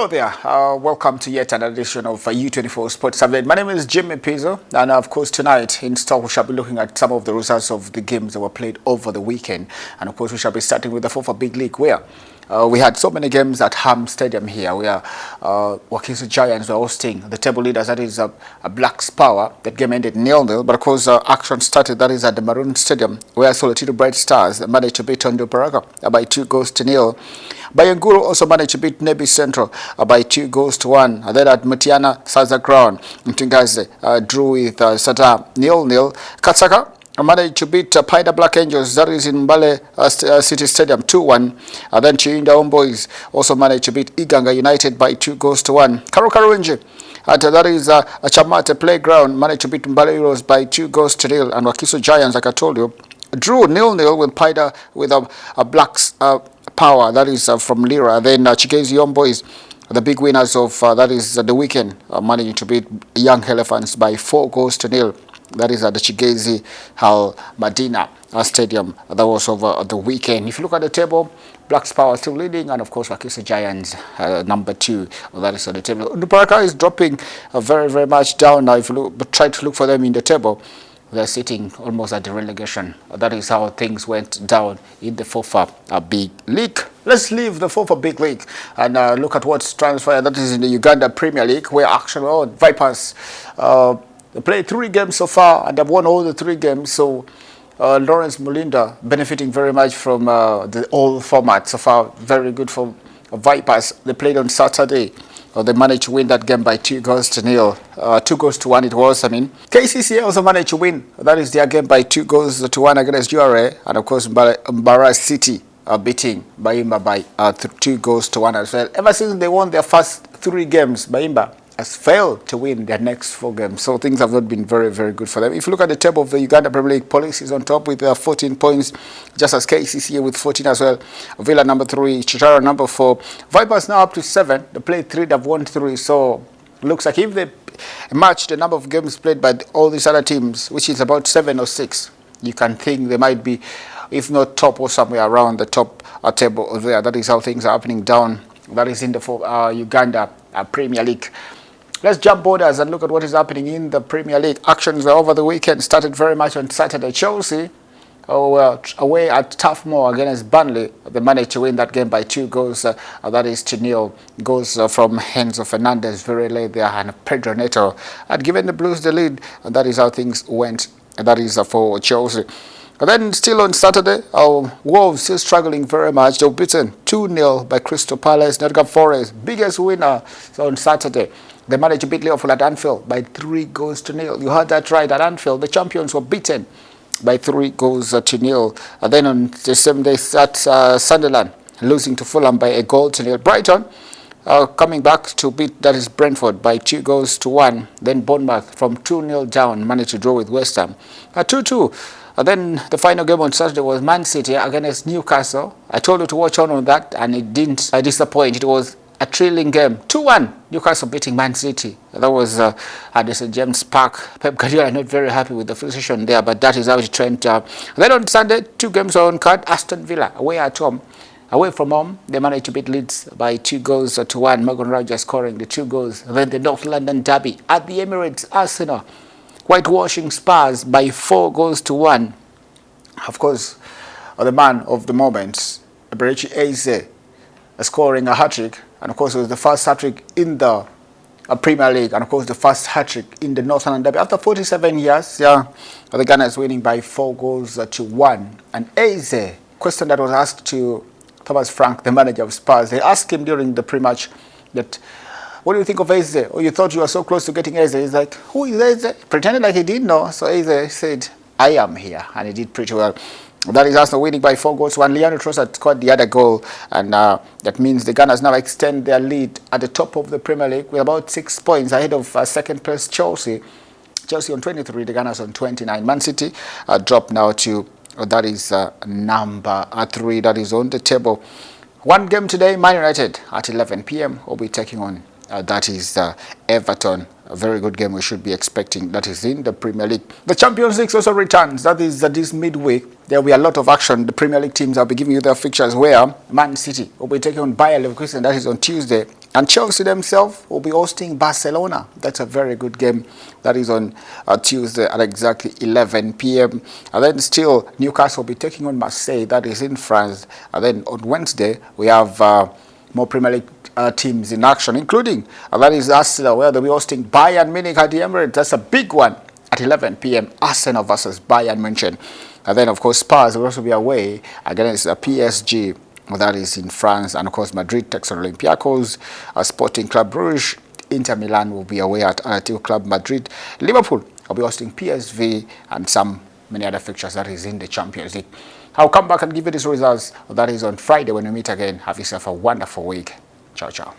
Hello there, welcome to yet another edition of U24 Sports Update. My name is Jimmy Pizzo, and of course tonight in stock we shall be looking at some of the results of the games that were played over the weekend. And of course we shall be starting with the FIFA Big League, where we had so many games at Ham Stadium here, where Wakiso Giants were hosting the table leaders, that is Blacks Power. That game ended 0-0, but of course action started, that is at the Maroon Stadium, where Solitiro Bright Stars managed to beat Tondo Paraga by 2-0. Bayanguru also managed to beat Nebi Central by 2-1. And then at Mutiana Saza Ground, Mtingaze drew with Sata 0-0. Katsaka managed to beat Paida Black Angels, that is in Mbale City Stadium, 2-1. And then Chiinda Homeboys also managed to beat Iganga United by 2-1. Karukarunji, that is Chamate Playground, managed to beat Mbale Heroes by 2-0. And Wakiso Giants, like I told you, drew 0-0 with Paida with a Blacks Power, that is from Lira. Then Chigezi Homeboys, the big winners of that is the weekend, managing to beat Young Elephants by 4-0. That is at the Chigezi Al Madina Stadium. That was over the weekend. If you look at the table, Blacks Power still leading, and of course Wakiso Giants number 2. That is on the table. Nduparaka is dropping very, very much down now. If you look, but try to look for them in the table, they're sitting almost at the relegation. That is how things went down in the FIFA Big League. Let's leave the FIFA Big League and look at what's transpired. That is in the Uganda Premier League, where actually Vipers they played 3 games so far and they've won all the 3 games. So Lawrence Mulinda benefiting very much from the old format so far. Very good for Vipers. They played on Saturday. They managed to win that game by 2-0. 2-1 it was, KCCA also managed to win. That is their game by 2-1 against URA. And of course, Mbara City beating Baimba by 2-1 as well. Ever since they won their first 3 games, Baimba has failed to win their next 4 games. So things have not been very, very good for them. If you look at the table of the Uganda Premier League, Police is on top with 14 points, just as KCCA with 14 as well. Villa number 3, Chitara number 4. Vipers now up to 7. They played 3, they've won 3. So looks like if they match the number of games played by all these other teams, which is about 7 or 6, you can think they might be, if not top, or somewhere around the top table there. That is how things are happening down. That is in the Uganda Premier League. Let's jump borders and look at what is happening in the Premier League. Actions over the weekend started very much on Saturday. Chelsea away at Turf Moor against Burnley. They managed to win that game by 2-0. That is 2-0. Goals from Enzo Fernandez very late there, and Pedro Neto had given the Blues the lead. And that is how things went. And that is for Chelsea. And then still on Saturday, Wolves still struggling very much. They were beaten 2-0 by Crystal Palace. Nottingham Forest, biggest winner on Saturday. They managed to beat Liverpool at Anfield by 3-0. You heard that right, at Anfield. The champions were beaten by 3-0. And then on the same day, Sunderland losing to Fulham by 1-0. Brighton coming back to beat, that is Brentford, by 2-1. Then Bournemouth from 2-0 down managed to draw with West Ham. 2-2. And then the final game on Saturday was Man City against Newcastle. I told you to watch on that, and it didn't disappoint. It was a thrilling game. 2-1. Newcastle beating Man City. That was at the St. James Park. Pep Guardiola not very happy with the position there, but that is how it went. Then on Sunday, 2 games on card. Aston Villa away at home. Away from home, they managed to beat Leeds by 2-1. Morgan Rogers scoring the 2 goals. Then the North London derby at the Emirates. Arsenal whitewashing Spurs by 4-1. Of course, the man of the moment, Eberechi Eze, scoring a hat-trick. And of course, it was the first hat-trick in the Premier League, and of course the first hat-trick in the North London derby. After 47 years, the Gunners winning by 4-1. And Eze, question that was asked to Thomas Frank, the manager of Spurs, they asked him during the pre-match that, what do you think of Eze? Oh, you thought you were so close to getting Eze. He's like, who is Eze? Pretended like he didn't know. So Eze said, I am here. And he did pretty well. That is Arsenal winning by 4-1. Leandro Trossard scored the other goal. And that means the Gunners now extend their lead at the top of the Premier League with about 6 points ahead of second place Chelsea. Chelsea on 23, the Gunners on 29. Man City dropped now to, that is number 3. That is on the table. One game today, Man United at 11 p.m. will be taking on, that is Everton. A very good game we should be expecting. That is in the Premier League. The Champions League also returns. That is this midweek. There will be a lot of action. The Premier League teams, I'll be giving you their fixtures, where Man City will be taking on Bayer Leverkusen. That is on Tuesday. And Chelsea themselves will be hosting Barcelona. That's a very good game. That is on Tuesday at exactly 11 p.m. And then still, Newcastle will be taking on Marseille. That is in France. And then on Wednesday, we have more Premier League teams in action, including, that is Arsenal, where they'll be hosting Bayern Munich at the Emirates. That's a big one at 11 p.m. Arsenal versus Bayern Munich. And then, of course, Spurs will also be away against PSG. That is in France. And, of course, Madrid takes on Olympiacos. Sporting Club Brugge. Inter Milan will be away at Athletic Club Madrid. Liverpool will be hosting PSV and many other fixtures that is in the Champions League. I'll come back and give you these results. That is on Friday when we meet again. Have yourself a wonderful week. Ciao, ciao.